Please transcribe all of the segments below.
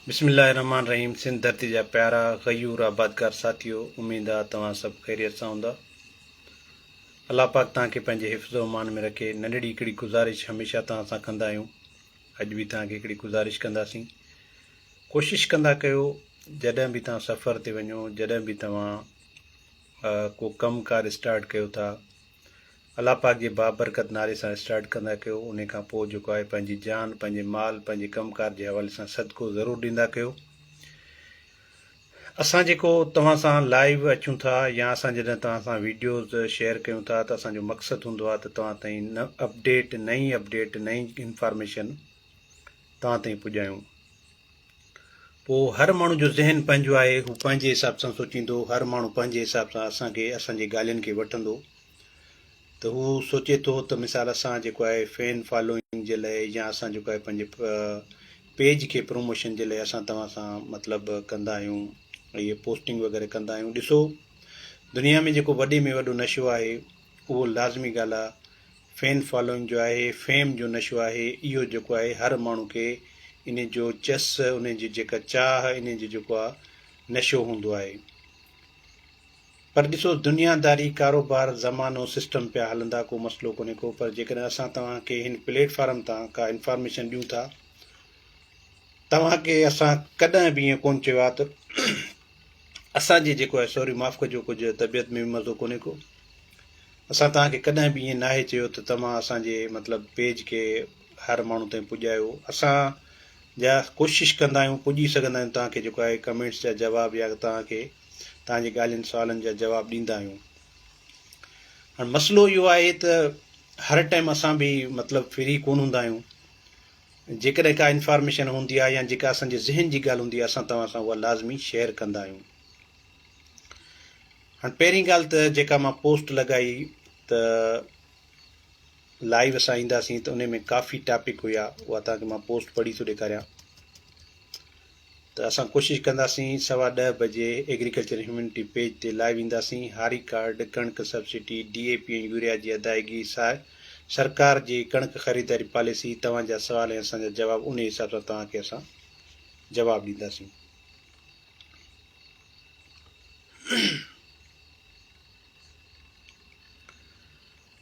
बिस्मिल्लाहिर्रहमानिर्रहीम। सिंध धरती जा प्यारा गयूर आबादकार साथियों, उम्मीद आहे तव्हां सभु ख़ैरियत सां हूंदा। अलाह पाक तव्हांखे पंहिंजे हिफ़्ज़ो अमान में रखे। नंढड़ी हिकिड़ी गुज़ारिश हमेशह तव्हां सां कंदा आहियूं, अॼु बि तव्हांखे हिकिड़ी गुज़ारिश कंदासीं। कोशिशि कंदा कयो जॾहिं बि तव्हां सफ़र ते वञो, जॾहिं बि तव्हां को कमुकारु स्टार्ट कयो था, अलाह पाक जे बाबरकत नाले सां स्टार्ट कंदा कयो। उन खां पोइ जेको आहे पंहिंजी जान, पंहिंजे माल, पंहिंजे कमुकार जे हवाले सां सदको ज़रूरु ॾींदा कयो। असां जेको तव्हां सां लाइव अचूं था या असां जॾहिं तव्हां सां वीडियोज़ शेयर कयूं था त असांजो मक़सदु हूंदो आहे त तव्हां ताईं नई अपडेट नई इंफॉर्मेशन तव्हां ताईं पुॼायूं। पोइ हर माण्हू जो ज़हन पंहिंजो आहे, हू पंहिंजे हिसाब सां सोचींदो, हर माण्हू पंहिंजे हिसाब सां असांजी ॻाल्हियुनि खे वठंदो। त हू सोचे थो त मिसाल असां जेको आहे फैन फॉलोइंग जे लाइ या असां जेको आहे पंहिंजे पेज खे प्रमोशन जे लाइ असां तव्हां सां मतिलबु कंदा आहियूं, इहे पोस्टिंग वग़ैरह कंदा आहियूं। ॾिसो, दुनिया में जेको वॾे में वॾो नशो आहे उहो लाज़मी ॻाल्हि आहे, फैन फॉलोइंग जो आहे, फेम जो नशो आहे। इहो जेको आहे हर माण्हू खे इन जो चस, उन जी जेका चाह, इन जो जेको आहे नशो हूंदो आहे। पर ॾिसो, दुनियादारी, कारोबार, ज़मानो, सिस्टम पिया हलंदा, को मसइलो कोन्हे को। पर जेकॾहिं असां तव्हांखे हिन प्लेटफॉर्म तां का इंफॉर्मेशन ॾियूं था, तव्हांखे असां कॾहिं बि ईअं कोन चयो आहे त असांजे जेको आहे, सॉरी माफ़ु कजो, कुझु तबियत में मज़ो कोन्हे को, असां तव्हांखे कॾहिं बि ईअं नाहे चयो त तव्हां असांजे मतिलबु पेज खे हर माण्हू ताईं पुॼायो। असां जा कोशिशि कंदा आहियूं, पुॼी सघंदा आहियूं तव्हांखे जेको आहे कमेंट्स जा जवाब या तव्हांखे तव्हांजी ॻाल्हियुनि सुवालनि जा जवाब ॾींदा आहियूं। हाणे मसइलो इहो आहे त हर टाइम असां बि मतिलबु फ्री कोन हूंदा आहियूं। जेकॾहिं का इंफॉर्मेशन हूंदी आहे या जेका असांजे ज़हन जी ॻाल्हि हूंदी आहे, असां तव्हां सां उहा लाज़मी शेयर कंदा आहियूं। हाणे पहिरीं ॻाल्हि त जेका मां पोस्ट लॻाई त लाइव असां ईंदासीं, त उन में काफ़ी टॉपिक हुया, उहा तव्हांखे मां पोस्ट पढ़ी थो ॾेखारियां। त असां कोशिशि कंदासीं 10:15 बजे एग्रीकल्चर ह्यूमनिटी पेज ते लाइव ईंदासीं। हारी कार्ड, कणिक सब्सिडी, DAP ऐं यूरिया जी अदायगी, सरकार जी कणिक ख़रीदारी पॉलिसी, तव्हांजा सुवाल ऐं असांजा जवाब, उन हिसाब सां तव्हांखे असां जवाबु ॾींदासीं।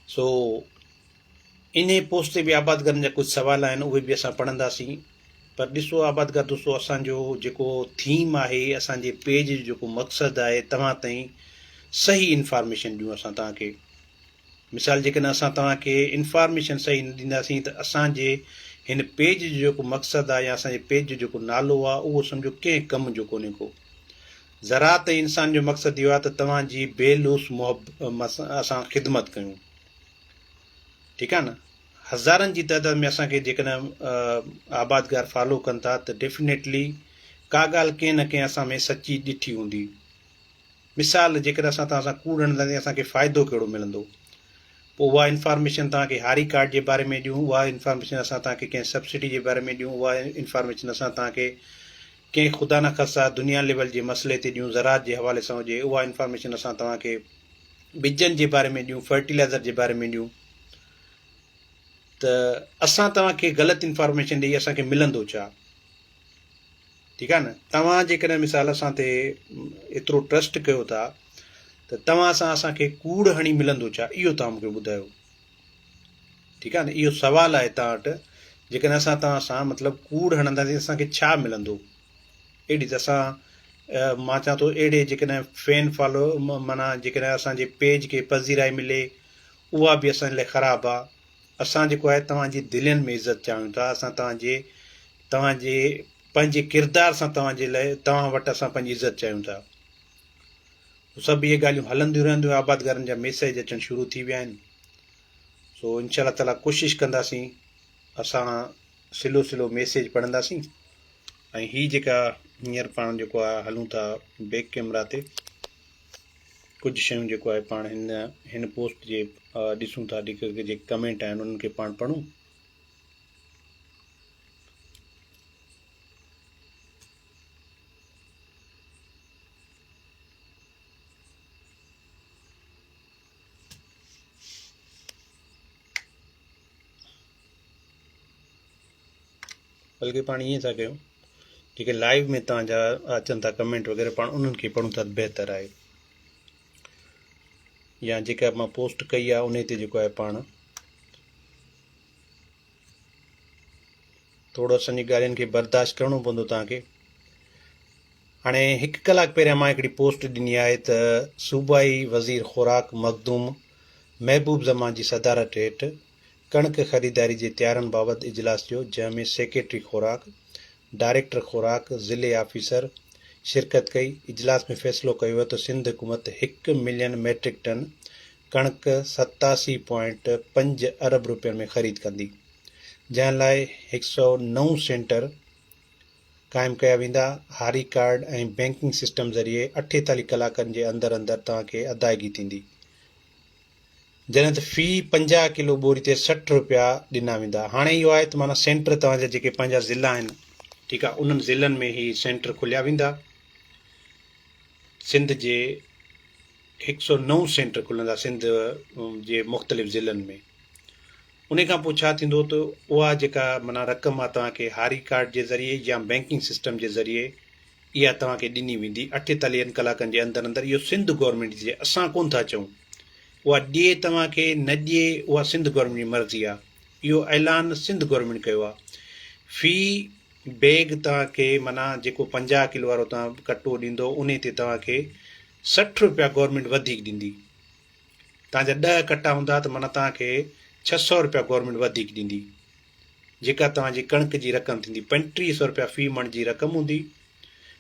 सो इन पोस्ट ते बि आबादगारनि जा कुझु सुवाल आहिनि, उहे बि असां पढ़ंदासीं। पर ॾिसो आबादगार दोस्तो, असांजो जेको थीम आहे, असांजे पेज जो जेको मक़सदु आहे, तव्हां ताईं सही इंफॉर्मेशन ॾियूं असां तव्हांखे। मिसाल, जेकॾहिं असां तव्हांखे इंफॉर्मेशन सही न ॾींदासीं त असांजे हिन पेज जो जेको मक़सदु आहे या असांजे पेज जो जेको नालो आहे, उहो सम्झो कंहिं कम जो कोन्हे को। ज़रात इंसान जो मक़सदु इहो आहे त तव्हांजी बेलूस असां ख़िदमत कयूं, ठीकु आहे न। हज़ारनि जी तइदाद में असांखे जेकॾहिं आबादगार फॉलो कनि था, त डेफिनेटली का ॻाल्हि कंहिं न कंहिं असां में सची ॾिठी हूंदी। मिसाल, जेकॾहिं असां तव्हां सां कूड़ हणंदासीं, असांखे फ़ाइदो कहिड़ो मिलंदो, पोइ उहा इंफॉर्मेशन तव्हांखे हारी कार्ड जे बारे में ॾियूं, उहा इंफॉर्मेशन असां तव्हांखे कंहिं सब्सिडी जे बारे में ॾियूं, उहा इंफॉर्मेशन असां तव्हांखे कंहिं ख़ुदा न ख़ास्ता दुनिया लेवल जे मसइले ते ॾियूं, ज़रात जे हवाले सां हुजे, उहा इंफॉर्मेशन असां तव्हांखे ॿिजनि जे बारे में ॾियूं, फर्टिलाइज़र जे बारे में ॾियूं। त असां तव्हांखे ग़लति इंफॉर्मेशन ॾेई असांखे मिलंदो छा, ठीकु आहे न। तव्हां जेकॾहिं मिसाल असां ते एतिरो ट्रस्ट कयो था, त तव्हां सां असांखे कूड़ हणी मिलंदो छा, इहो तव्हां मूंखे ॿुधायो, ठीकु आहे न। इहो सुवालु आहे तव्हां वटि। जेकॾहिं असां तव्हां सां मतिलबु कूड़ हणंदासीं, असांखे छा मिलंदो। अहिड़ी त असां मां चवां थो, अहिड़े जेकॾहिं फैन फॉलो माना जेकॾहिं असांजे पेज खे पज़ीराई मिले, उहा बि असांजे लाइ ख़राबु आहे। असां जेको आहे तव्हांजी दिलनि में इज़त चाहियूं था, असां तव्हांजे पंहिंजे किरदार सां तव्हां वटि असां पंहिंजी इज़त चाहियूं था। सभु इहे ॻाल्हियूं हलंदियूं रहंदियूं। आबादगारनि जा मैसेज अचणु शुरू थी विया आहिनि। सो इंशा ताला कोशिशि कंदासीं, असां सिलो सिलो मैसेज पढ़ंदासीं। ऐं हीअ जेका हींअर पाण जेको आहे हलूं था बैक कैमरा ते, कुझु शयूं जेको आहे पाण हिन पोस्ट जे ॾिसूं था, जेके कमेंट आहिनि उन्हनि खे पाण पढ़ूं। बल्कि पाण ईअं था कयूं जेके लाइव में तव्हांजा अचनि था कमेंट वग़ैरह पाण उन्हनि खे पढ़ूं त बहितर आहे, या जेका मां पोस्ट कई आहे उन ते जेको आहे पाण थोरो असांजी ॻाल्हियुनि खे बर्दाश्त करिणो पवंदो तव्हांखे। हाणे 1 कलाक पहिरियां मां हिकिड़ी पोस्ट ॾिनी आहे त सूबाई वज़ीर ख़ुराक मखदूम महबूब ज़मान जी सदारत हेठि कणक ख़रीदारी जे तयारियुनि बाबति इजलास जो, जंहिंमें सेक्रेटरी ख़ुराक, डायरेक्टर ख़ुराक, ज़िले ऑफिसर शिरकत कई। इजलास में फ़ैसिलो कयो वियो त सिंध हुकूमत 1 मिलियन मैट्रिक टन कणक 87.5 अरब रुपयनि में ख़रीद कंदी, जंहिं लाइ 109 सेंटर क़ाइमु कया वेंदा। हारी कार्ड ऐं बैंकिंग सिस्टम ज़रिए 48 कलाकनि जे अंदरि अंदरि तव्हांखे अदायगी थींदी, जॾहिं त फ़ी 50 किलो ॿोरी ते 60 रुपया ॾिना वेंदा। हाणे इहो आहे त माना सेंटर तव्हांजा जेके पंहिंजा ज़िला आहिनि, ठीकु आहे, उन्हनि ज़िलनि में ई सेंटर खुलिया वेंदा। सिंध जे 109 सेंटर खुलंदा सिंध जे मुख़्तलिफ़ ज़िलनि में। उन खां पोइ छा थींदो त उहा जेका माना रक़म आहे तव्हांखे हारी कार्ड जे ज़रिए या बैंकिंग सिस्टम जे ज़रिए इहा तव्हांखे ॾिनी वेंदी 48 कलाकनि जे अंदरि अंदरि। इहो सिंध गवर्नमेंट जी, असां कोन था चऊं, उहा ॾिए तव्हांखे न ॾिए उहा सिंध गवर्नमेंट जी मर्ज़ी आहे। इहो ऐलान सिंध गवर्नमेंट कयो आहे। फ़ी बैग तव्हांखे माना जेको 50 किलो वारो तव्हां कटो ॾींदो उन ते तव्हांखे 60 रुपया गवर्नमेंट वधीक ॾींदी। तव्हांजा 10 कटा हूंदा त माना तव्हांखे 600 रुपया गवर्नमेंट वधीक ॾींदी, जेका तव्हांजी कणक जी रक़म थींदी। 3500 रुपया फ़ी मण जी रक़म हूंदी।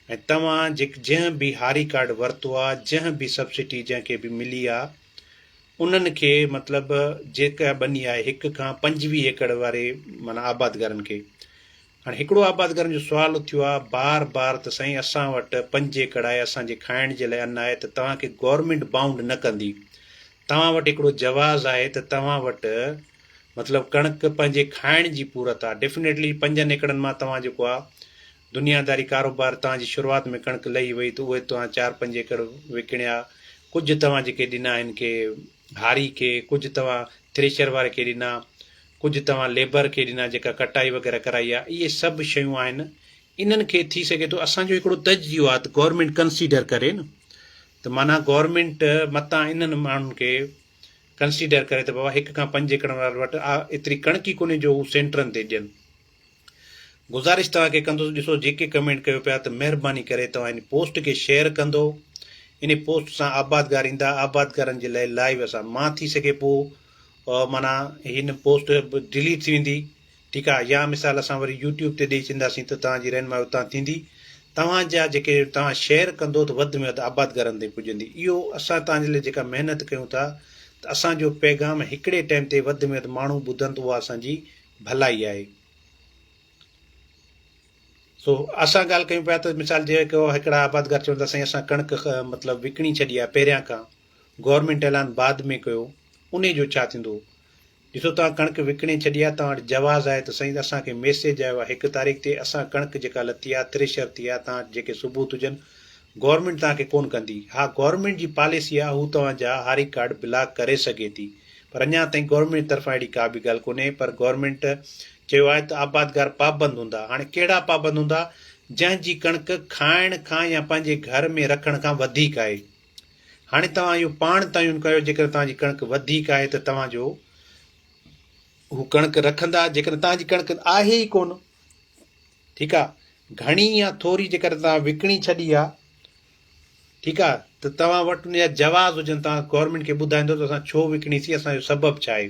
ऐं तव्हां जंहिं बि हारी कार्ड वरितो आहे, जंहिं बि सब्सिडी जंहिंखे बि मिली आहे, उन्हनि खे मतिलबु जेका बनी आहे 1 खां 25 एकड़ वारे माना आबादगारनि खे। हाणे हिकिड़ो आबादगारनि जो सुवाल उथियो आहे बार बार त साईं असां वटि 5 एकड़ आहे, असांजे खाइण जे लाइ अन्न आहे, त तव्हांखे गवर्नमेंट बाउंड न कंदी। तव्हां वटि हिकिड़ो जवाज़ आहे त तव्हां वटि मतिलबु कणक पंहिंजे खाइण जी पूरत आहे। डेफिनेटली 5 एकड़नि मां तव्हां जेको आहे दुनियादारी कारोबार तव्हांजी शुरूआति में कणक लही वई त उहे तव्हां 4-5 एकड़ विकिणिया। कुझु तव्हां जेके ॾिना आहिनि के हारी खे, कुझु तव्हां थ्रेशर वारे खे ॾिना, कुझु तव्हां लेबर खे ॾिना जेका कटाई वग़ैरह कराई आहे। इहे सभु शयूं आहिनि। इन्हनि खे थी सघे थो असांजो हिकिड़ो तजियो आहे त गवर्नमेंट कंसीडर करे न, त माना गवर्नमेंट मतां इन्हनि माण्हुनि खे कंसीडर करे त बाबा 1 खां 5 एकड़ वारे वटि एतिरी कणक ई कोन्हे जो हू सेंटरनि ते ॾियनि। गुज़ारिश तव्हांखे कंदुसि, ॾिसो जेके कमेंट कयो पिया त महिरबानी करे तव्हां इन पोस्ट खे शेयर कंदो। इन पोस्ट सां आबादगार ईंदा, आबादगारनि जे लाइ लाइव असां मां थी सघे पोइ माना हिन पोस्ट डिलीट थी वेंदी, ठीकु आहे, या मिसाल असां वरी यूट्यूब ते ॾेई छॾींदासीं त तव्हांजी रहनुमाई उतां थींदी। तव्हांजा जेके तव्हां शेयर कंदो त वधि में वधि आबादगारनि ते पुॼंदी। इहो असां तव्हांजे लाइ जेका महिनत कयूं था त असांजो पैगाम हिकिड़े टाइम ते वधि में वधि माण्हू ॿुधनि त उहा असांजी भलाई आहे। सो असां ॻाल्हि कयूं पिया त मिसाल जेको हिकिड़ा आबादगार चवनि था साईं असां कणक मतिलबु विकिणी छॾी आहे पहिरियां खां, गवर्नमेंट ऐलान बाद में कयो, उन जो छा थींदो? ॾिसो तव्हां कणक विकिणे छॾी आहे, तव्हां वटि जवाज़ आहे त साईं असांखे मैसेज आयो आहे 1 तारीख़ ते असां कणक जेका लथी आहे थ्रेशर थी आहे, तव्हां जेके सबूत हुजनि, गवर्नमेंट तव्हांखे कोन कंदी। हा, गवर्नमेंट जी पॉलिसी आहे, हू तव्हांजा हारी कार्ड ब्लॉक करे सघे थी, पर अञा ताईं गवर्नमेंट तरफ़ां अहिड़ी का बि ॻाल्हि कोन्हे। पर गवर्नमेंट चयो आहे त आबादगार पाबंद हूंदा। हाणे कहिड़ा पाबंद हूंदा? जंहिंजी कणक खाइण खां या पंहिंजे घर में रखण खां वधीक आहे। हाणे तव्हां इहो पाण तयुन कयो, जेकर तव्हांजी कणक वधीक आहे त तव्हांजो हू कणक रखंदा, जेकर तव्हांजी कणक आहे ई कोन, ठीकु आहे, घणी या थोरी जेकर तव्हां विकिणी छॾी आहे, ठीकु आहे, त तव्हां वटि उन जा जवाज़ हुजनि, तव्हां गवर्नमेंट खे ॿुधाईंदो त असां छो विकिणीसीं, असांजो सबबु छा आहे,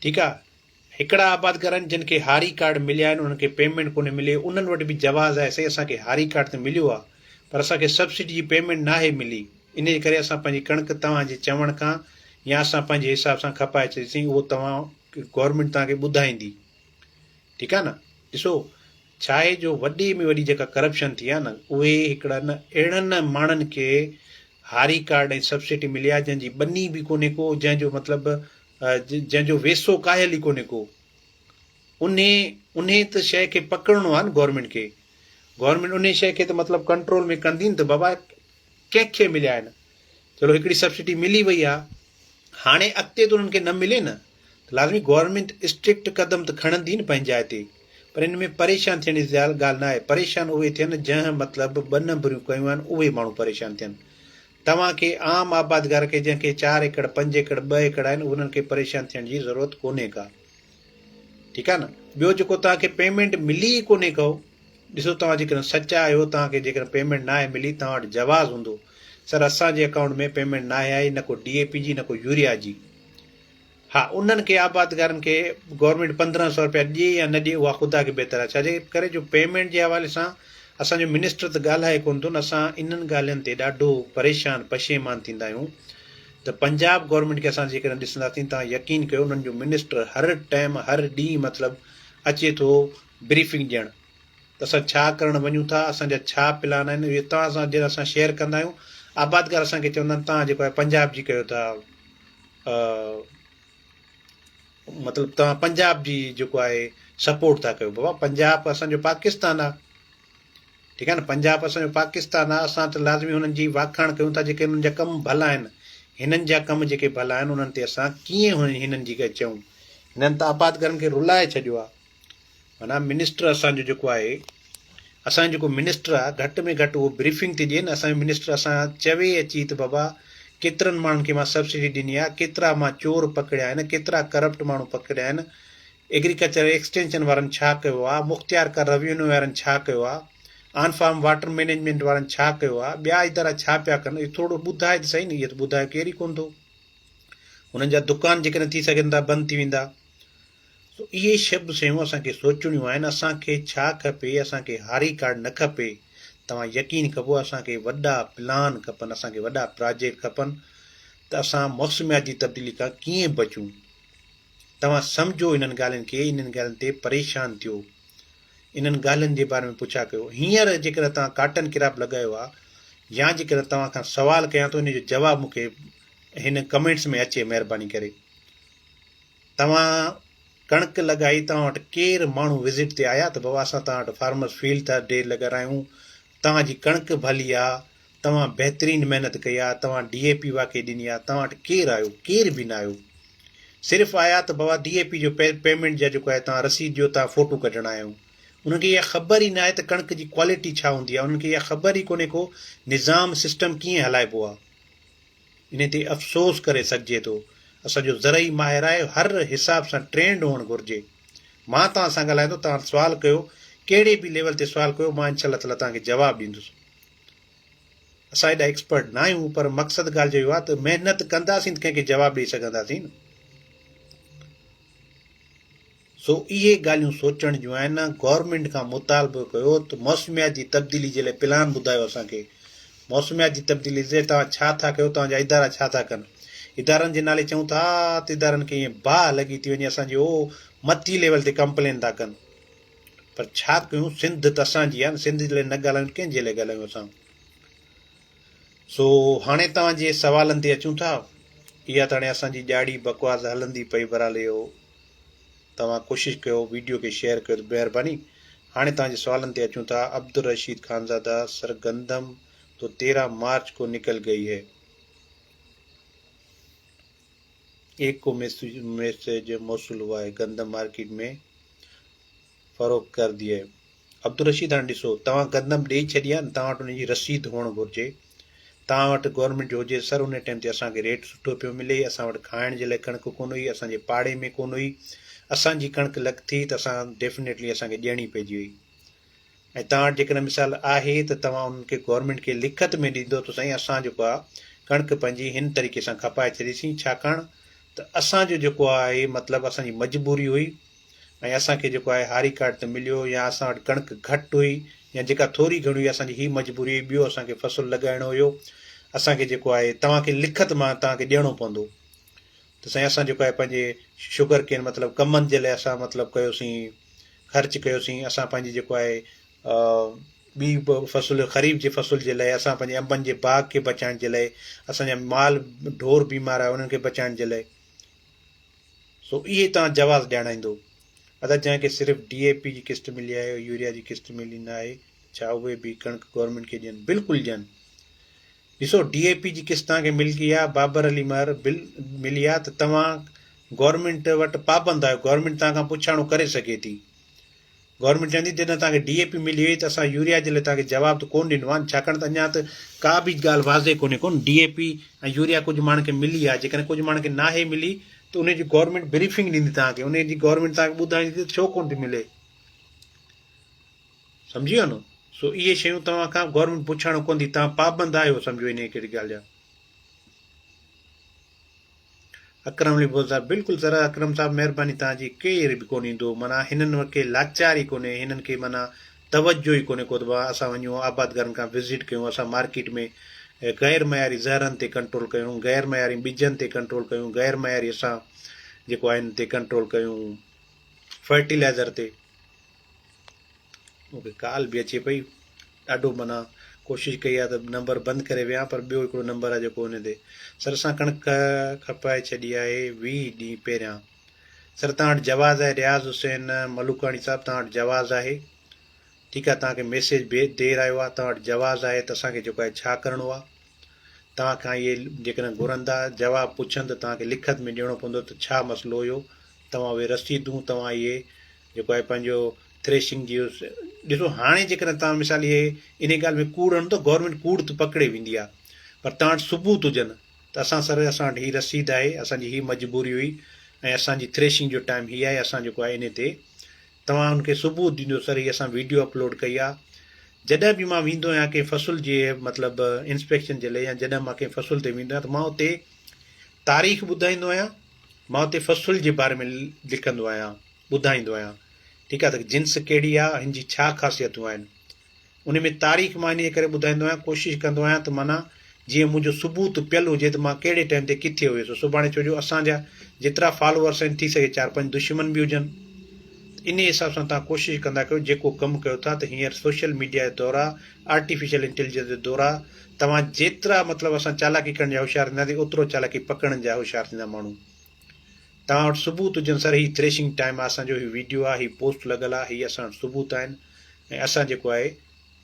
ठीकु आहे। हिकिड़ा आबादगार आहिनि जिन खे हारी कार्ड मिलिया आहिनि, उन्हनि खे पेमेंट कोन्हे मिली, उन्हनि वटि बि जवाज़ आहे, सही असांखे हारी कार्ड त मिलियो आहे पर असांखे सब्सिडी जी पेमेंट नाहे मिली, इन जे करे असां पंहिंजी कणक तव्हांजे चवण खां या असां पंहिंजे हिसाब सां खपाए छॾीसीं, उहो तव्हां गवर्नमेंट तव्हांखे ॿुधाईंदी, ठीकु आहे न। ॾिसो छा आहे, जो वॾे में वॾी जेका करप्शन थी आहे न, उहे हिकिड़ा न अहिड़नि माण्हुनि खे हारी कार्ड ऐं सब्सिडी मिली आहे जंहिंजी बनी बि कोन्हे को, जंहिंजो मतिलबु जंहिंजो वेसो कायल ई कोन्हे को। उन त शइ खे पकड़णो आहे न गवर्नमेंट खे। गवर्नमेंट उन शइ खे त मतिलबु कंट्रोल में कंदी न, त बाबा कंहिंखे मिलिया आहिनि, चलो हिकिड़ी सब्सिडी मिली वई आहे, हाणे अॻिते त उन्हनि खे न मिले न, त लाज़मी गवर्नमेंट स्ट्रिक्ट क़दम त खणंदी न पंहिंजी जाइ ते। पर इन में परेशान थियण जी ॻाल्हि न आहे। परेशान उहे थियनि जंहिं मतिलबु 2 नंबरियूं कयूं आहिनि उहे माण्हू परेशान थियनि। तव्हांखे आम आबादगार खे जंहिंखे 4 एकड़ 5 एकड़ 2 एकड़ आहिनि उन्हनि खे परेशान थियण जी ज़रूरत कोन्हे का। ठीकु आहे न। ॿियो जेको तव्हांखे पेमेंट मिली ई कोन्हे को, ॾिसो तव्हां जेकॾहिं सचा आहियो, तव्हांखे जेकॾहिं पेमेंट न आहे मिली, तव्हां वटि जवाज़ हूंदो सर असांजे अकाउंट में पेमेंट न आहे आई, न को DAP जी न को यूरिया जी। हा, उन्हनि खे आबादगारनि खे गवर्नमेंट 1500 रुपया ॾिए या न ॾिए उहा ख़ुदा खे बहितर आहे। छाजे करे जो पेमेंट जे हवाले सां असांजो मिनिस्टर त ॻाल्हाए कोन थो न। असां इन्हनि ॻाल्हियुनि ते ॾाढो परेशान पशेमान थींदा आहियूं। त पंजाब गवर्नमेंट खे असां जेकॾहिं ॾिसंदासीं, तव्हां यकीन कयो उन्हनि जो मिनिस्टर हर टाइम हर ॾींहुं मतिलबु अचे थो ब्रीफिंग ॾियणु त असां छा करणु वञूं था, असांजा छा प्लान आहिनि। इहे तव्हां सां जॾहिं असां शेयर कंदा आहियूं, आबादगार असांखे चवंदा आहिनि तव्हां जेको आहे पंजाब जी कयो था, मतिलबु तव्हां पंजाब जी जेको आहे सपोर्ट था कयो। बाबा पंजाब असांजो पाकिस्तान आहे। ठीकु आहे न। पंजाब असांजो पाकिस्तान आहे। असां त लाज़मी हुननि जी वाखाण कयूं था जेके हुननि जा कम भला आहिनि। हिननि जा कम जेके भला आहिनि उन्हनि ते असां कीअं हिननि जी चऊं। हिननि त आबादगारनि खे रुलाए छॾियो आहे। माना मिनिस्टर असांजो जेको आहे, असांजो जेको मिनिस्टर आहे, घटि में घटि उहो ब्रीफिंग थी ॾिए न। असांजो मिनिस्टर असां चवे अची त बाबा केतिरनि माण्हुनि खे मां सब्सिडी ॾिनी आहे, केतिरा मां चोर पकड़िया आहिनि, केतिरा करप्ट माण्हू पकड़िया आहिनि, एग्रीकल्चर एक्सटेंशन वारनि छा कयो आहे, मुख़्तियार कर रेवेन्यू वारनि छा कयो आहे, ऑन फार्म वाटर मैनेजमेंट वारनि छा कयो आहे, ॿिया इदारा छा पिया कनि, इहो थोरो ॿुधाए त सही न। इहो त ॿुधाए केरु ई कोन थो। हुननि जा दुकान जेकॾहिं थी सघनि था बंदि थी वेंदा। इहे सभु शयूं असांखे सोचणियूं आहिनि। असांखे छा खपे, असांखे हारी कार्ड न खपे। तव्हां यकीन कबो असांखे वॾा प्लान खपनि, असांखे वॾा प्रोजेक्ट खपनि त असां मौसमियात जी तब्दीली खां कीअं बचूं। तव्हां सम्झो इन्हनि ॻाल्हियुनि खे, इन्हनि ॻाल्हियुनि ते परेशान थियो, इन्हनि ॻाल्हियुनि जे बारे में पुछा कयो। हींअर जेकॾहिं तव्हां काटन किराप लॻायो आहे, या जेकॾहिं तव्हां खां सुवाल कयां थो, इन जो जवाबु मूंखे हिन कमेंट्स में अचे महिरबानी करे। तव्हां कणिक लॻाई, तव्हां वटि केरु माण्हू विज़िट ते आया त बाबा असां तव्हां वटि फार्मर्स फील्ड था डे लॻारायूं, तव्हांजी कणिक भली आहे, तव्हां बहितरीनु महिनत कई आहे, तव्हां DAP वाकई ॾिनी आहे, तव्हां वटि केरु आयो? केरु बि न आयो। सिर्फ़ु आया त बाबा DAP जो पेमेंट जा जेको आहे तव्हां रसीद जो तव्हां फ़ोटो कढणु आहियो। उन्हनि खे इहा ख़बर ई न आहे त कणिक जी क्वालिटी छा हूंदी आहे। उन्हनि खे इहा ख़बर ई कोन्हे को निज़ाम सिस्टम कीअं हलाइबो आहे। इन ते अफ़सोस करे सघिजे थो। असांजो ज़रई माहिर आहे, हर हिसाब सां ट्रेंड हुअणु घुरिजे। मां तव्हां सां ॻाल्हायां थो, तव्हां सुवाल कयो, कहिड़े बि लेवल ते सुवाल कयो, मां इंशाअल्लाह ताला तव्हांखे जवाबु ॾींदुसि। असां एॾा एक्सपर्ट न आहियूं, पर मक़सदु ॻाल्हि जो इहो आहे त महिनत कंदासीं त कंहिंखे जवाबु ॾेई सघंदासीं न। सो इहे ॻाल्हियूं सोचण जूं आहिनि। गवर्नमेंट खां मुतालबो कयो त मौसमियात जी तब्दीली जे लाइ प्लान ॿुधायो असांखे। मौसमियात जी तब्दीली जे तव्हां छा था कयो, तव्हांजा इदारा छा था कनि। इदारनि जे नाले चऊं था त इदारनि खे ईअं बाहि लॻी थी वञे, असांजी उहो मथी लेवल ते कंप्लेन था कनि। पर छा कयूं, सिंध त असांजी आहे न। सिंध जे लाइ न ॻाल्हायूं कंहिंजे लाइ ॻाल्हायूं असां। सो हाणे तव्हांजे सवालनि ते अचूं था। इहा त हाणे असांजी ॾाढी बकवास हलंदी पई, बहरहाल इहो तव्हां कोशिशि कयो वीडियो खे शेयर कयो त महिरबानी। हाणे तव्हांजे सवालनि ते अचूं था। अब्दुल रशीद खानज़ादा, सर गंदम तो 13 मार्च को निकल गई है, एक को मैसेज मौसूल हुआ है, गंदम मार्केट में फ़रोख्त कर दिए। अब्दुल रशीद, हाणे ॾिसो तव्हां गंदम ॾेई छॾी आहे न, तव्हां वटि हुनजी रसीद हुअणु घुरिजे। तव्हां वटि गवर्नमेंट जो हुजे सर उन टाइम ते असांखे रेट सुठो पियो मिले, असां वटि खाइण जे लाइ कणिक कोन हुई, असांजे पाड़े में कोन हुई, असांजी कणिक लॻी त असां डेफिनेटली असांखे ॾियणी पइजी हुई। ऐं तव्हां वटि जेकॾहिं मिसाल आहे त तव्हां उन्हनि खे गवर्नमेंट खे लिखत में ॾींदो त साईं असां जेको आहे कणिक पंहिंजी हिन तरीक़े सां खपाए छॾीसीं, छाकाणि त असांजो जेको आहे मतिलबु असांजी मजबूरी हुई ऐं असांखे जेको आहे हारी कार्ड त मिलियो, या असां वटि कणिक घटि हुई, या जेका थोरी घणी हुई असांजी ही मजबूरी हुई, ॿियो असांखे फ़सुलु लॻाइणो हुयो, असांखे जेको आहे तव्हांखे लिखत मां तव्हांखे ॾियणो पवंदो त साईं असां जेको आहे पंहिंजे शुगर केन मतिलबु कमनि जे लाइ असां मतिलबु कयोसीं, ख़र्चु कयोसीं, असां पंहिंजी जेको आहे ॿी फ़सुलु ख़रीफ़ जे फ़सुल जे लाइ, असां पंहिंजे अंबनि जे बाग़ खे बचाइण जे लाइ, असांजा माल ढोर बीमार आहे उन्हनि खे बचाइण जे लाइ। सो इहे तव्हां जवाबु ॼाणाईंदो। अगरि जंहिंखे सिर्फ़ु DAP जी किस्त मिली आहे, यूरिया जी किस्त मिली न आहे, छा उहे बि कणिक गवर्नमेंट खे ॾियनि? बिल्कुलु ॾियनि। ॾिसो DAP जी किस्त तव्हांखे मिली आहे, बाबर अली महर बिल मिली आहे, त तव्हां गवर्नमेंट वटि पाबंद आहियो, गवर्नमेंट तव्हां खां पुछाणो करे सघे थी। गवर्नमेंट चवंदी जॾहिं तव्हांखे DAP मिली वई त असां यूरिया जे लाइ तव्हांखे जवाबु त कोन ॾिनो आहे, छाकाणि त अञा त का बि ॻाल्हि वाज़े कोन DAP ऐं यूरिया कुझु माण्हुनि खे मिली आहे। जेकॾहिं कुझु माण्हुनि खे नाहे मिली त उनजी गवर्नमेंट ब्रीफिंग ॾींदी तव्हांखे, उनजी गवर्नमेंट तव्हांखे ॿुधाईंदी त छो कोन थी मिले, सम्झी वियो न। सो इहे शयूं तव्हां खां गवर्नमेंट पुछणु कोन थी, तव्हां पाबंद आहियो सम्झो इन कहिड़ी ॻाल्हि जा। अकरम अली बोज़ार बिल्कुलु सर, अकरम साहिबु महिरबानी तव्हांजी, केर बि कोन ईंदो, माना हिननि खे लाचारी कोन्हे, हिननि खे माना तवजो ई कोन्हे को असां वञूं आबादगारनि खां विज़िट कयूं, असां मार्केट में गैर मयारी ज़हरनि ते कंट्रोल कयूं, गैर मयारी ॿिजनि ते कंट्रोल कयूं, गैर मयारी असां जेको आहे हिन ते कंट्रोल कयूं, फर्टिलाइज़र ते। मूंखे कॉल बि अचे पई, ॾाढो माना कोशिशि कई आहे त नंबर बंदि करे विया, पर ॿियो हिकिड़ो नंबर आहे जेको हुन ते। सर असां कणिक खपाए छॾी आहे 20 ॾींहं पहिरियां। सर तव्हां वटि जवाज़ आहे, रियाज़ हुसैन मलूकाणी साहिबु, तव्हां वटि जवाज़ आहे, ठीकु आहे, तव्हांखे मैसेज देरि आयो आहे, तव्हां वटि जवाज़ आहे त असांखे जेको आहे छा करिणो आहे, तव्हां खां इहे जेकॾहिं घुरंदा जवाबु पुछनि त तव्हांखे लिखत में ॾियणो पवंदो त छा मसइलो हुयो, तव्हां उहे रसीदूं, तव्हां इहे जेको आहे पंहिंजो थ्रेशिंग जी ॾिसो। हाणे जेकॾहिं तव्हां मिसाल इहे इन ॻाल्हि में कूड़ हणो त गवर्नमेंट कूड़ त पकिड़े वेंदी आहे, पर तव्हां वटि सबूत हुजनि त असां सर असां वटि हीअ रसीद आहे, असांजी हीअ मजबूरी हुई ऐं असांजी थ्रेशिंग जो टाइम हीअ आहे, असां जेको आहे इन ते तव्हां हुनखे सबूत ॾींदो सर हीअ असां वीडियो अपलोड कई आहे। जॾहिं बि मां वेंदो आहियां कंहिं फ़सुल जे मतिलबु इंस्पेक्शन जे लाइ, या जॾहिं मां कंहिं फ़सुल ते वेंदो आहियां त मां उते तारीख़ ॿुधाईंदो आहियां, मां उते फ़सुल जे बारे में लिखंदो आहियां, ॿुधाईंदो आहियां, ठीकु आहे, त जिन्स कहिड़ी आहे, हिन जी छा ख़ासियतूं आहिनि, उन में तारीख़ मां इन करे ॿुधाईंदो आहियां, कोशिशि कंदो आहियां त माना जीअं मुंहिंजो सबूत पियल हुजे त मां कहिड़े टाइम ते किथे हुयुसि। सुभाणे छो जो असांजा जेतिरा फॉलोअर्स आहिनि, थी सघे 4-5 दुश्मन बि हुजनि, इन हिसाब सां तव्हां कोशिशि कंदा कयो जेको कमु कयो था। त हींअर सोशल मीडिया जे दौर आहे, आर्टिफिशियल इंटेलिजेंस जो दौर आहे, तव्हां जेतिरा मतिलबु असां चालाकी करण जा होशियार थींदासीं, ओतिरो चालाकी पकड़ण जा होशियार थींदा माण्हू। तव्हां वटि सबूत हुजनि सर हीअ थ्रेशिंग टाइम आहे असांजो, हीअ वीडियो आहे, हीअ पोस्ट लॻल आहे, हीअ असां वटि सबूत आहिनि, ऐं असां जेको आहे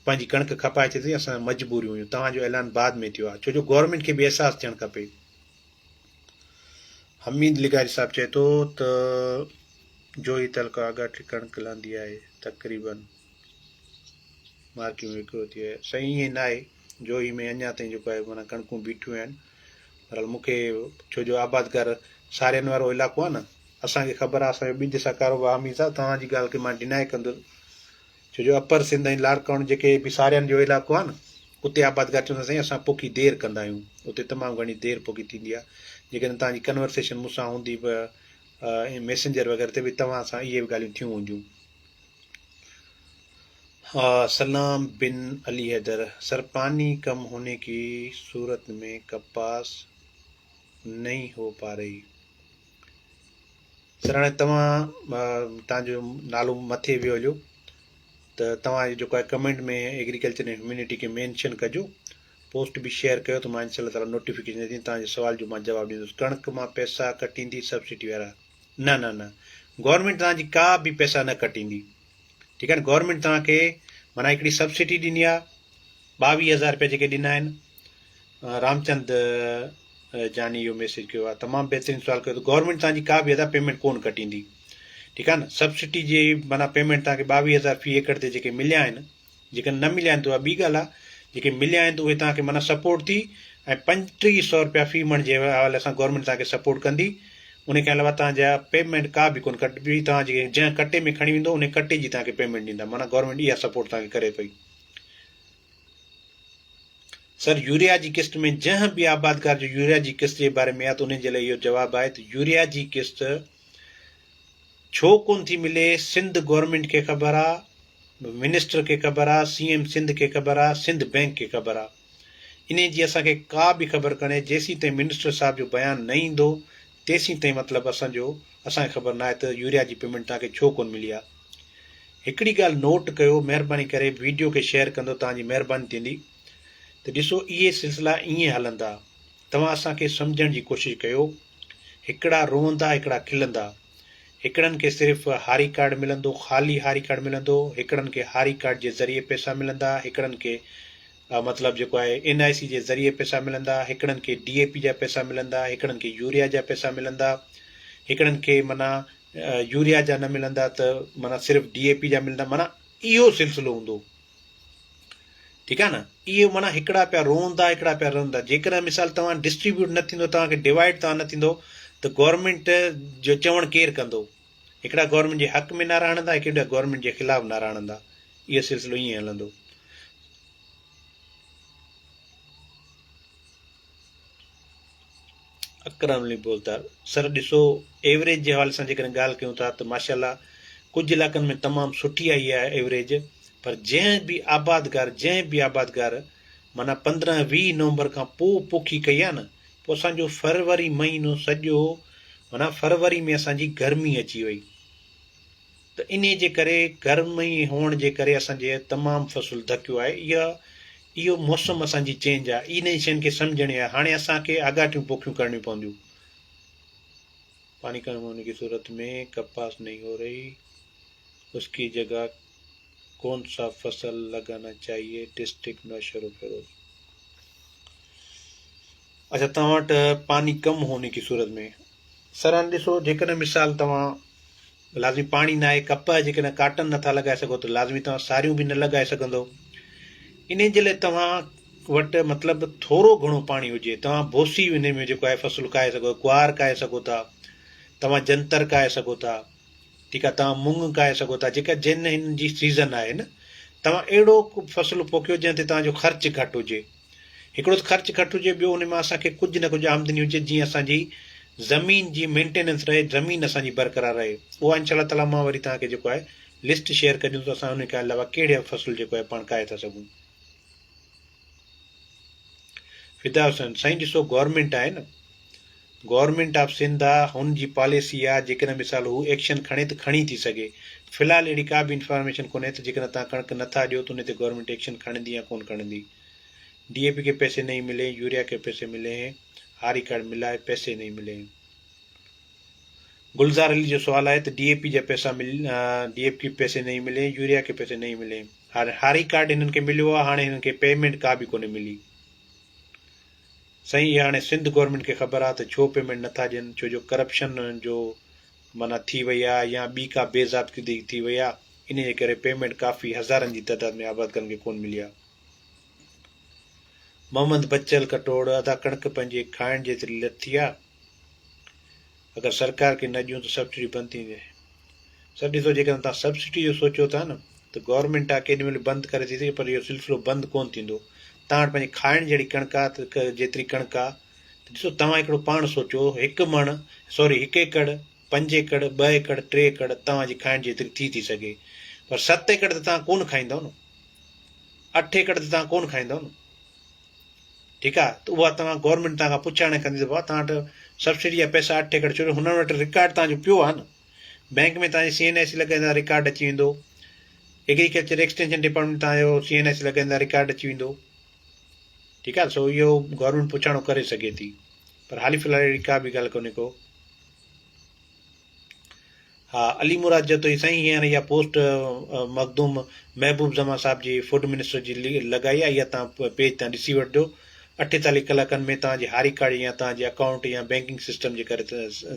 पंहिंजी कणिक खपाए छॾी, असां मजबूरियूं हुयूं, तव्हांजो ऐलान बाद में थियो आहे, छो जो गवर्नमेंट खे बि अहसासु थियणु खपे। हमीद लिगारी साहिबु चए थो त जोई तलका आगाटी कणिक लहंदी आहे तक़रीबन मार्केट में विकिरो थी आहे, सही ईअं न आहे, जोई में अञा ताईं जेको आहे माना कणिकूं बीठियूं आहिनि, पर मूंखे छो जो आबादगार सारियनि वारो इलाइक़ो आहे न, असांखे ख़बर आहे असांजो ॿिज सां कारोबार। हमीद साहिबु तव्हांजी ॻाल्हि खे मां डिनाए कंदुसि, छो जो अपर सिंध ऐं लाड़काउन जेके बि सारियनि जो इलाइक़ो आहे न, उते आबादगार चवंदा साईं असां पोखी देरि कंदा आहियूं, उते तमामु घणी देरि पोखी थींदी आहे। जेकॾहिं तव्हांजी कन्वर्सेशन मूंसां हूंदी बि मैसेंजर वग़ैरह ते बि तव्हां सां इहे बि ॻाल्हियूं थियूं हूंदियूं। सलाम बिन अली हैदर, सर पानी कम होने की सूरत में कपास नहीं हो पा रही। सर हाणे तव्हांजो नालो मथे वियो हुयो त तव्हां जेको आहे कमेंट में एग्रीकल्चर ऐं ह्यूमैनिटी खे मेंशन कजो, पोस्ट बि शेयर कयो त मां इनशाला ताला नोटिफिकेशन ॾींदी, तव्हांजे सुवाल जो मां जवाबु ॾींदुसि। कणिक मां पैसा कटींदी सब्सिडी वारा? न न न, गवर्नमेंट तव्हांजी का बि पैसा न कटींदी, ठीकु आहे न। गवर्नमेंट तव्हांखे माना हिकिड़ी सब्सिडी ॾिनी आहे, 22,000 रुपया जेके ॾिना आहिनि। रामचंद जानी इहो मैसेज कयो आहे, तमामु बहितरीनु सुवाल कयो। त गवर्नमेंट तव्हांजी का बि अदा पेमेंट कोन कटींदी, ठीकु आहे न। सब्सिडी जी माना पेमेंट तव्हांखे 22,000 फी एकड़ ते जेके मिलिया आहिनि, जेके न मिलिया आहिनि त उहा ॿी ॻाल्हि आहे, जेके मिलिया आहिनि त उहे तव्हांखे माना सपोर्ट थी, ऐं 3500 रुपया फी मण जे हवाले सां गवर्नमेंट तव्हांखे सपोर्ट कंदी। उनखे अलावा तव्हांजा पेमेंट का बि कोन कटिबी, तव्हां जेके जंहिं कटे में खणी वेंदो उन कटे जी तव्हांखे पेमेंट ॾींदा, माना गवर्नमेंट इहा सपोर्ट तव्हांखे करे पई। सर यूरिया जी किस्त में जंहिं बि आबादगार जो यूरिया जी किस्त जे बारे में आहे त उन जे लाइ इहो जवाबु आहे त यूरिया जी किस्त छो कोन थी मिले, सिंध गवर्नमेंट खे ख़बर आहे, मिनिस्टर खे ख़बर आहे, CM सिंध खे ख़बर आहे, सिंध बैंक खे ख़बर आहे, इन जी असांखे का बि ख़बर कोन्हे। जेसीं ताईं मिनिस्टर साहिब जो बयानु न ईंदो तेसीं ताईं मतिलबु असांखे ख़बर न आहे त यूरिया जी पेमेंट तव्हांखे छो कोन मिली आहे। हिकिड़ी ॻाल्हि नोट कयो, महिरबानी करे वीडियो खे शेयर कंदो तव्हांजी महिरबानी थींदी। त ॾिसो इहे सिलसिला ईअं हलंदा, तव्हां असांखे सम्झण जी कोशिशि कयो। हिकिड़ा रोअंदा, हिकिड़ा खिलंदा। हिकिड़नि खे सिर्फ़ु हारी कार्ड मिलंदो, ख़ाली हारी कार्ड मिलंदो, हिकिड़नि खे हारी कार्ड जे ज़रिए पैसा मिलंदा, हिकिड़नि खे मतिलबु जेको आहे NIC जे ज़रिए पैसा मिलंदा, हिकिड़नि खे DAP जा पैसा मिलंदा, हिकिड़नि खे यूरिया जा पैसा मिलंदा, हिकिड़नि खे माना यूरिया जा न मिलंदा त माना सिर्फ़ु DAP जा मिलंदा, माना इहो सिलसिलो हूंदो। ठीकु आहे न, इहो माना हिकिड़ा पिया रहंदा, हिकिड़ा पिया रहंदा। जेकॾहिं मिसाल तव्हां डिस्ट्रीब्यूट न थींदो, तव्हांखे डिवाइड तव्हां न थींदो, त गवर्नमेंट जो चवणु केरु कंदो? हिकिड़ा गवर्नमेंट जे हक़ में नारा हणंदा, हिकिड़ा गवर्नमेंट जे ख़िलाफ़ु नारा हणंदा। इहो सिलसिलो ईअं हलंदो। अकरम अली बोलदार सर, ॾिसो एवरेज जे हवाले सां जेकॾहिं ॻाल्हि कयूं था त माशाल्लाह कुझु इलाइक़नि में तमामु सुठी आई आहे एवरेज, पर जंहिं बि आबादगार माना 15-20 नवंबर खां पोइ पोखी कई आहे न, पोइ असांजो फरवरी महीनो सॼो माना फरवरी में असांजी गर्मी अची वई, त इन जे करे गर्मी हुअण जे करे असांजे तमामु फ़सुलु धकियो आहे। इहो मौसम असांजी चेंज आहे, इन शयुनि खे सम्झणी आहे। हाणे असांखे आगाटियूं पोखियूं करणियूं पवंदियूं। पानी कम होने की सूरत में कपास नहीं हो रही, उसकी जगह कौन सा फसल लगाना चाहिए? डिस्ट्रिक्ट नौशरो फिरोज। अच्छा, तव्हां वटि पानी कम होने की सूरत में सर, हाणे ॾिसो जेकॾहिं मिसाल तव्हां लाज़मी पाणी न आहे, कपह जेकॾहिं काटन नथा लॻाए सघो त लाज़मी तव्हां सारियूं बि न लॻाए सघंदो। इन जे लाइ तव्हां वटि मतिलबु थोरो घणो पाणी हुजे, तव्हां बोसी इन में जेको आहे फ़सुलु खाए सघो, ग्वार खाए सघो था, तव्हां जंतर खाए सघो था, ठीकु आहे, तव्हां मुङ खाए सघो था, जेका जिन हिन जी सीज़न आहे न, तव्हां अहिड़ो फ़सुलु पोखियो जंहिं ते तव्हांजो ख़र्चु घटि हुजे। हिकिड़ो त ख़र्चु घटि हुजे, ॿियो उन मां असांखे कुझु न कुझु आमदनी हुजे, जीअं असांजी ज़मीन जी मेंटेनेंस रहे, ज़मीन असांजी बरक़रार रहे। उहा इंशा अल्लाह ताला मां वरी तव्हांखे जेको आहे लिस्ट शेयर कयूं त असां उन खां अलावा कहिड़े फ़सुलु जेको आहे पाण खाए था सघूं। फिदा हुसैन साईं, ॾिसो गवर्नमेंट आहे न, गवर्नमेंट ऑफ सिंध आहे, हुनजी पॉलिसी आहे, जेकॾहिं मिसाल हू एक्शन खणे त खणी थी सघे। फ़िलहालु अहिड़ी का बि इंफॉर्मेशन कोन्हे त जेकॾहिं तव्हां कणिक नथा ॾियो त उन ते गवर्नमेंट एक्शन खणंदी या कोन खणंदी। DAP के पैसे नहीं मिले, यूरिया के पैसे मिले हैं, हारी कार्ड मिला है, पैसे नहीं मिले हैं। गुलजार अली जो सवाल आहे त DAP जा पैसा DAP के पैसे नहीं मिले, यूरिया के पैसे नहीं मिले, हारी कार्ड हिननि खे मिलियो आहे, हाणे हिननि खे पेमेंट का बि कोन्हे मिली। साईं, हाणे सिंध गवर्नमेंट खे ख़बर आहे त छो पेमेंट नथा ॾियनि, छो जो करप्शन जो माना थी वई आहे या ॿी का बेज़ाब्ती थी वई आहे, इन जे करे पेमेंट काफ़ी हज़ारनि जी तइदाद में आबादकारनि खे कोन मिली आहे। मोहम्मद बच्चल कटोड़, अदा कणिक पंहिंजे खाइण जेतिरी लथी आहे, अगरि सरकार खे न ॾियूं त सब्सिडी बंदि थींदी। सर ॾिसो, जेकॾहिं तव्हां सब्सिडी जो सोचियो था न, त गवर्नमेंट आहे केॾी महिल बंदि करे थी सघे, पर इहो सिलसिलो बंदि कोन थींदो। तव्हां वटि पंहिंजी खाइण जहिड़ी कणिक आहे त जेतिरी कणिक आहे, त ॾिसो तव्हां हिकिड़ो पाण सोचो, हिकु एकड़, 5 एकड़, 2 एकड़, 3 एकड़ तव्हांजी खाइण जेतिरी थी सघे, पर 7 एकड़ त तव्हां कोन खाईंदव न, 8 एकड़ त तव्हां कोन खाईंदव न, ठीकु आहे। त उहा तव्हां गवर्नमेंट तव्हां खां पुछाणे कंदी त भाउ तव्हां वटि सब्सिडी जा पैसा 8 एकड़, छो हुन वटि रिकॉर्ड तव्हांजो पियो आहे न, बैंक में तव्हांजी CNIC लॻाईंदा रिकॉर्ड अची वेंदो, एग्रीकल्चर एक्सटेंशन डिपार्टमेंट तव्हांजो CNIC लॻाईंदा रिकॉर्ड अची वेंदो, ठीकु आहे। सो इहो गवर्नमेंट पुछाणो करे सघे थी, पर हाली फ़िलहालु अहिड़ी का बि ॻाल्हि कोन्हे को। हा, अली मुराद जो त साईं हींअर इहा पोस्ट मखदूम महबूब ज़मा साहिब जी फूड मिनिस्टर जी लॻाई आहे, इहा तव्हां पेज तां ॾिसी वठिजो। 48 कलाकनि में तव्हांजी हारी कार्ड या तव्हांजे अकाउंट या बैंकिंग सिस्टम जे करे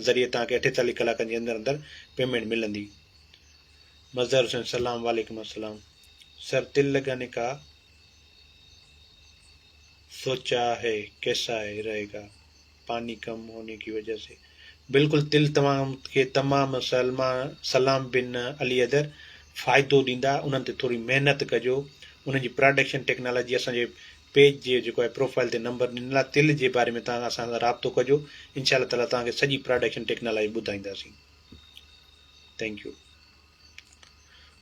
ज़रिए तव्हांखे 48 कलाकनि जे अंदरि पेमेंट मिलंदी। मज़हर हुसैन, सलाम वालेकुम अस्सलाम। सर, तिल लगाने का सोचा है, कैसा है रहेगा पानी कम होने की वजह से? बिल्कुलु, तिल तव्हांखे तमामु सलाम बिन अली अदर फ़ाइदो ॾींदा। उन्हनि ते थोरी महिनत कजो। उन्हनि जी प्रोडक्शन टेक्नोलॉजी असांजे पेज जे जेको आहे प्रोफाइल ते नंबर ॾिनल आहे, तिल जे बारे में तव्हां असां सां राब्तो कजो, इनशा अल्लाह ताला तव्हांखे सॼी प्रोडक्शन टेक्नोलॉजी ॿुधाईंदासीं। Thank you.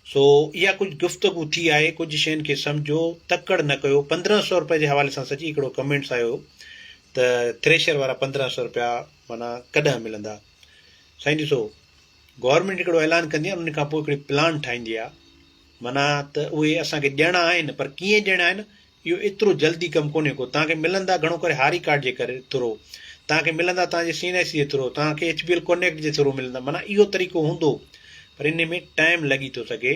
सो इहा कुझु गुफ़्तगू थी आहे, कुझु शयुनि खे सम्झो, तकड़ न कयो। 1500 रुपए जे हवाले सां सची हिकिड़ो कमेंट्स आयो त थ्रेशर वारा 1500 रुपया माना कॾहिं मिलंदा? साईं ॾिसो, गवर्नमेंट हिकिड़ो ऐलान कंदी आहे, उन खां पोइ हिकिड़ी प्लान ठाहींदी आहे, माना त उहे असांखे ॾियणा आहिनि, पर कीअं ॾियणा आहिनि इहो एतिरो जल्दी कमु कोन्हे को। तव्हांखे मिलंदा घणो करे हारी कार्ड जे करे थ्रू, तव्हांखे मिलंदा तव्हांजे CNIC जे थ्रू, तव्हांखे HBL कनेक्ट जे थ्रू मिलंदा, माना इहो तरीक़ो हूंदो, पर इन में टाइम लॻी थो सघे।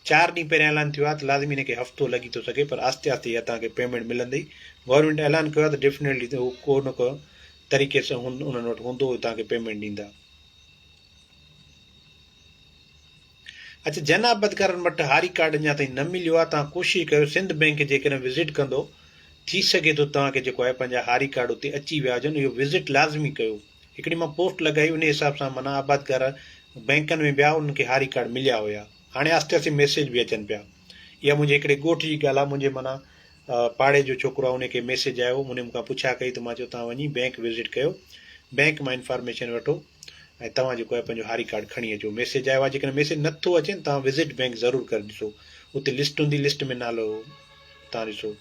4 ॾींहं पहिरियां ऐलान थियो आहे त लाज़मी हिनखे हफ़्तो लॻी थो सघे, पर आस्ते आस्ते इहा तव्हांखे पेमेंट मिलंदी। गवर्नमेंट ऐलान कयो आहे त डेफिनेटली हू को न को तरीक़े सां उन्हनि वटि हूंदो, तव्हांखे पेमेंट ॾींदा। अच्छा, जन आबदकारनि वटि हारी कार्ड अञा ताईं न मिलियो आहे। तव्हां कोशिशि कयो सिंध बैंक जेकॾहिं विज़िट कंदो, थी सघे थो तव्हांखे जेको आहे पंहिंजा हारी कार्ड उते अची विया हुजनि। इहो विज़िट लाज़मी कयो। हिकिड़ी मां पोस्ट लॻाई, उन हिसाब सां माना आबादकार बैंकनि में ॿिया उन्हनि खे हारी कार्ड मिलिया हुया। हाणे आस्ते आस्ते मैसेज बि अचनि पिया। इहा मुंहिंजे हिकिड़े ॻोठ जी ॻाल्हि आहे। मुंहिंजे माना पाड़े जो छोकिरो आहे, उनखे मैसेज आयो। उन मूंखां पुछा कई त मां चयो तव्हां वञी बैंक विज़िट कयो, बैंक मां इंफॉर्मेशन वठो ऐं तव्हां जेको आहे पंहिंजो हारी कार्ड खणी अचो। मैसेज आयो आहे। जेकॾहिं मैसेज नथो अचे तव्हां विज़िट बैंक ज़रूरु करे ॾिसो, उते लिस्ट हूंदी, लिस्ट में नालो तव्हां ॾिसो।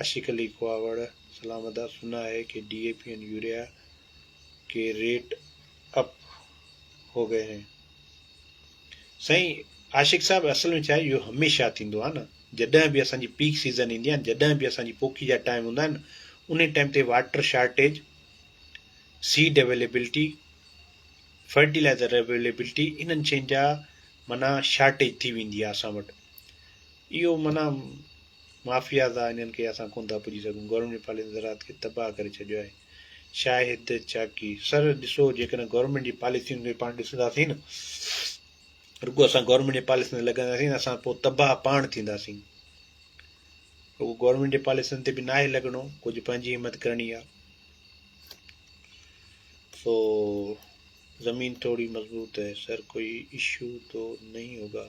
आशिक अली कुआवड़ सलामदा, सुना है कि DAP एंड यूरिया के रेट अप हो गए हैं। साईं आशिक साहब, असल में छा आहे, इहो हमेशह थींदो आहे न। जॾहिं बि असांजी पीक सीज़न ईंदी आहे, जॾहिं बि असांजी पोखी जा टाइम हूंदा आहिनि, उन टाइम ते water shortage, seed availability, fertiliser availability, इन्हनि शयुनि जा माना शार्टेज थी वेंदी आहे असां वटि। इहो माना माफ़ियाज़ आहे, इन्हनि खे असां कोन था पुॼी सघूं। गवर्नमेंट पॉलिसी ज़रात खे तबाह करे छॾियो आहे। शाहिद चाकी सर, ॾिसो जेकॾहिं गवर्नमेंट जी पॉलिसियुनि खे पाण ॾिसंदासीं न, रुॻो असां गवर्नमेंट जी पॉलिसी में लॻंदासीं न, असां पोइ तबाह पाण थींदासीं। रुॻो गवर्नमेंट जी पॉलिसियुनि ते बि न आहे लॻणो, कुझु पंहिंजी हिमत करणी आहे। सो ज़मीन थोड़ी मजबूत है सर, कोई इशू तो नहीं होगा।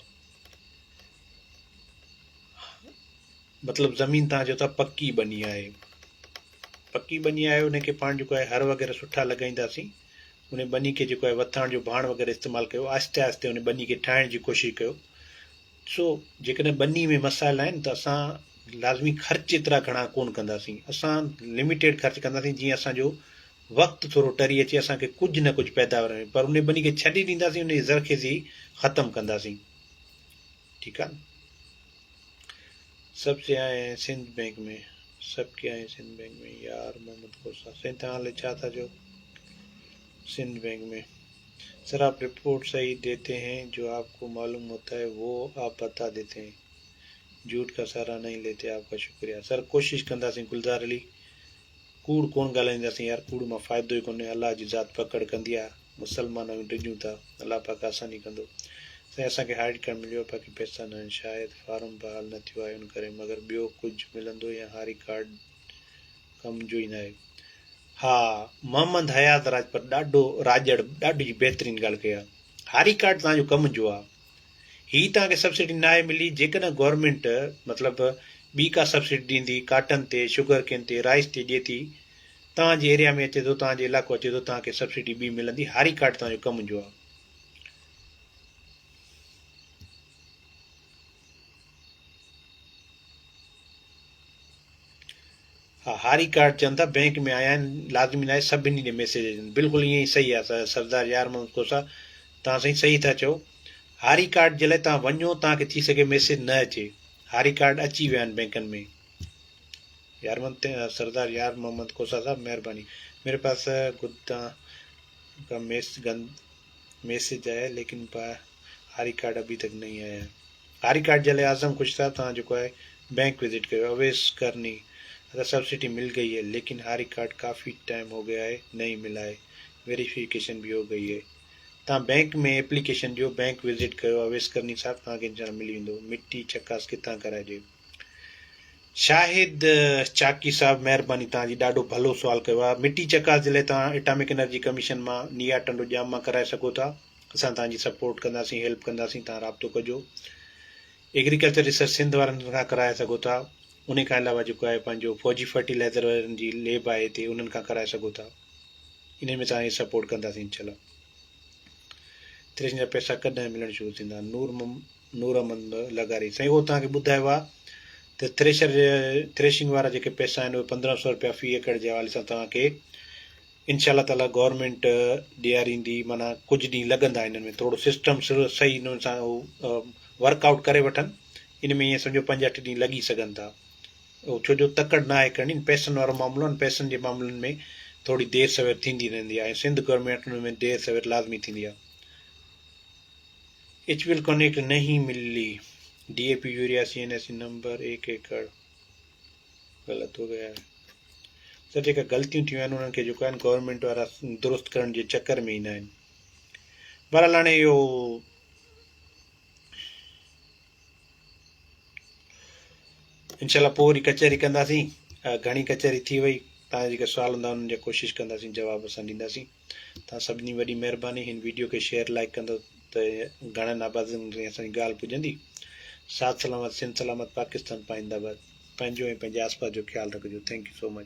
मतिलबु ज़मीन तव्हां चओ था पकी बनी आहे। पकी बनी आहे, उनखे पाण जेको आहे हर वग़ैरह सुठा लॻाईंदासीं। उन बनी खे जेको आहे वथण जो भाण वग़ैरह इस्तेमालु कयो, आहिस्ते आहिस्ते उन बनी खे ठाहिण जी कोशिशि कयो। सो जेकॾहिं बनी में मसाइला आहिनि त असां लाज़मी ख़र्च एतिरा घणा कोन कंदासीं। असां लिमिटेड ख़र्च कंदासीं, जीअं असांजो वक़्तु थोरो टरी अचे, असांखे कुझु न कुझु पैदावार में, पर उन बनी खे छॾे ॾींदासीं, उन जी ज़रख़ेज़ी ख़तमु कंदासीं। ठीकु आहे न। सभु से आए हैं सिंध बैंक में, सब के आए हैं सिंध बैंक में यार मोहम्मद कोसा। साईं तव्हां हाले छा था चओ? सिंध बैंक में सर, आप रिपोर्ट सही देते हैं, जो आपको मालूम होता है वो आप बता देते हैं, झूठ का सहारा नहीं लेते, आपका शुक्रिया। सर कोशिशि कंदासीं गुलज़ार अली, कूड़ कोन ॻाल्हाईंदासीं यार, कूड़ मां फ़ाइदो ई कोन्हे। अलाह जी ज़ात पकड़ कंदी आहे, मुसलमान टिजूं था, अलाह पाक आसानी कंदो। साईं असांखे हारी कार्ड मिलियो, बाक़ी पैसा न आहिनि, शायदि फार्म बहाल न थियो आहे उन करे, मगर ॿियो कुझु मिलंदो या हारी कार्ड कम जो ई न आहे। हा, मोहम्मद हयात राजपत ॾाढो राजड़, ॾाढी बहितरीनु ॻाल्हि कई आहे। हारी कार्ड तव्हांजो कम जो आहे। ही तव्हांखे सब्सिडी न आहे मिली, जेकॾहिं गवर्नमेंट मतिलबु ॿी का सब्सिडी ॾींदी, काटन ते, शुगर केन ते, राइस ते ॾिए थी, तव्हांजे एरिया में अचे थो, तव्हांजे इलाइक़ो अचे थो, तव्हांखे सब्सिडी ॿी मिलंदी। हारी कार्ड तव्हांजो कम जो आहे। हा, हारी कार्ड चवनि था बैंक में आया आहिनि, लाज़मी न आहे सभिनी ॾे मैसेज अचनि। बिल्कुलु ईअं ई सही आहे सरदार यार मोहम्मद कोसा, तव्हां साईं सही था चओ। हारी कार्ड जे लाइ तव्हां वञो, तव्हांखे थी सघे मैसेज न अचे, हारी कार्ड अची विया आहिनि बैंकनि में। सरदार यार मोहम्मद कोसा साहब मेहरबानी, मेरे पास गुद्दा का मैसेज आया, लेकिन हारी कार्ड अभी तक नहीं आया है। हारी कार्ड जे लाइ आज़म खुश साहब, तव्हां जेको आहे बैंक विज़िट कयो। अवेस करनी, सब्सिडी मिल गई है, लेकिन हारी कार्ड काफ़ी टाइम हो गया है, नहीं मिला है, वेरिफिकेशन भी हो गई है। तव्हां बैंक में एप्लीकेशन ॾियो, बैंक विज़िट कयो। अवेस करनी साहब, तव्हांखे इंशाल्लाह मिली वेंदो। मिट्टी चकास किथां कराइजे? शाहिद चाकी साहब महिरबानी, तव्हांजी ॾाढो भलो सुवालु कयो आहे। मिट्टी चकास जे लाइ तव्हां एटॉमिक एनर्जी कमीशन मां निया टंडो जाम मां कराए सघो था। असां तव्हांजी सपोर्ट कंदासीं, हेल्प कंदासीं, तव्हां राब्तो कजो। एग्रीकल्चर रिसर्च सिंध वारनि खां कराए सघो था। उन खां अलावा जेको आहे पंहिंजो फौजी फर्टिलाइज़र वारनि जी लेब आहे हिते, उन्हनि खां कराए सघो था। इन में तव्हांजी सपोर्ट कंदासीं इंशाल्लाह। थ्रेशिंग जा पैसा कॾहिं मिलणु शुरू थींदा? नूरमंद लगारी साईं, उहो तव्हांखे ॿुधायो आहे त थ्रेशिंग वारा जेके पैसा आहिनि, उहे 1500 रुपया फ़ी एकड़ जे हवाले सां तव्हांखे इंशाल्लाह ताला गवर्नमेंट ॾियारींदी। माना कुझु ॾींहं लॻंदा हिननि में, थोरो सिस्टम सही हिन सां वर्कआउट करे वठनि। इन में ईअं सम्झो 5-8 ॾींहं लॻी सघनि था। छो जो तकड़ न आहे करणी, पैसनि वारो मामिलो आहे, पैसनि जे मामलनि में थोरी देरि सवेर थींदी रहंदी आहे, ऐं सिंध गवर्नमेंट में देरि सवेर लाज़मी थींदी आहे। HPL कनेक्ट नहीं मिली, DAP यूरिया CNSE नंबर 1 एकड़ ग़लति हो गया है। सर, जेका ग़लतियूं थियूं आहिनि उन्हनि खे जेको आहिनि गवर्नमेंट वारा दुरुस्त करण जे चकर में ईंदा आहिनि। बहरहाल हाणे इहो इनशाला पोइ वरी कचहरी कंदासीं। घणी कचहरी थी वई, तव्हांजा जेके सुवाल हूंदा उन्हनि जा कोशिशि कंदासीं, जवाब असां ॾींदासीं। तव्हां सभिनी वॾी महिरबानी, हिन वीडियो खे शेयर लाइक कंदो त घणनि आबादियुनि ताईं असांजी ॻाल्हि पुॼंदी। साथ सलामत, सिंध सलामत, पाकिस्तान पाइंदाबाद। पंहिंजो ऐं पंहिंजे आसपास जो ख़्यालु रखिजो। Thank you so much.